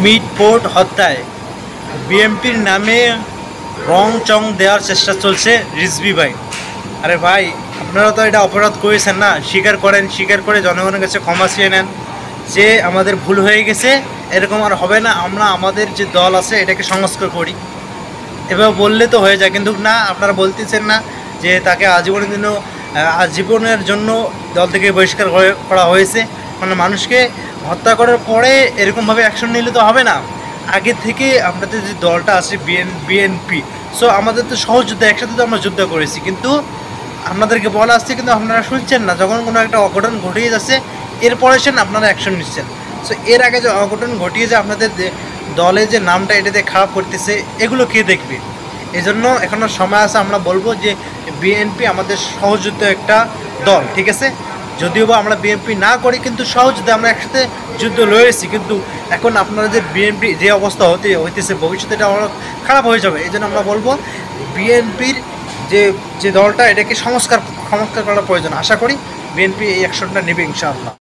Mitford হত্যায় বিএনপির নামে রং চং দেওয়ার চেষ্টা চলছে রিজভী ভাই। আরে ভাই, আপনারা তো এটা অপরাধ করেছেন না, স্বীকার করেন, স্বীকার করে জনগণের কাছে ক্ষমা চেয়ে নেন যে আমাদের ভুল হয়ে গেছে, এরকম আর হবে না, আমরা আমাদের যে দল আছে এটাকে সংস্কার করি। এভাবে বললে তো হয়ে যায়, কিন্তু না, আপনারা বলতেছেন না যে তাকে আজীবনের জন্য দল থেকে বহিষ্কার করা হয়েছে। মানে মানুষকে হত্যা করার পরে এরকমভাবে অ্যাকশন নিলে তো হবে না। আগে থেকে আপনাদের যে দলটা আছে বিএনপি, সো আমাদের তো সহযুদ্ধ, একসাথে তো আমরা যুদ্ধ করেছি, কিন্তু আপনাদেরকে বলা আসছে, কিন্তু আপনারা শুনছেন না। যখন কোনো একটা অঘটন ঘটিয়ে যাচ্ছে এরপরে আপনারা অ্যাকশন নিচ্ছেন। সো এর আগে যে অঘটন ঘটিয়ে যে আপনাদের দলে যে নামটা এটাতে খারাপ করতেছে, এগুলো কে দেখবে? এই জন্য এখনও সময় আছে। আমরা বলবো যে বিএনপি আমাদের সহযুদ্ধ একটা দল, ঠিক আছে? যদিও বা আমরা বিএনপি না করি, কিন্তু সহযুদ্ধে আমরা একসাথে যুদ্ধ লড়েছি। কিন্তু এখন আপনারা যে বিএনপি যে অবস্থা হইতেছে, ভবিষ্যতে এটা অনেক খারাপ হয়ে যাবে। এই জন্য আমরা বলবো বিএনপির যে যে দলটা, এটাকে সংস্কার করার প্রয়োজন। আশা করি বিএনপি এই অ্যাকশনটা নেবে ইনশাআল্লাহ।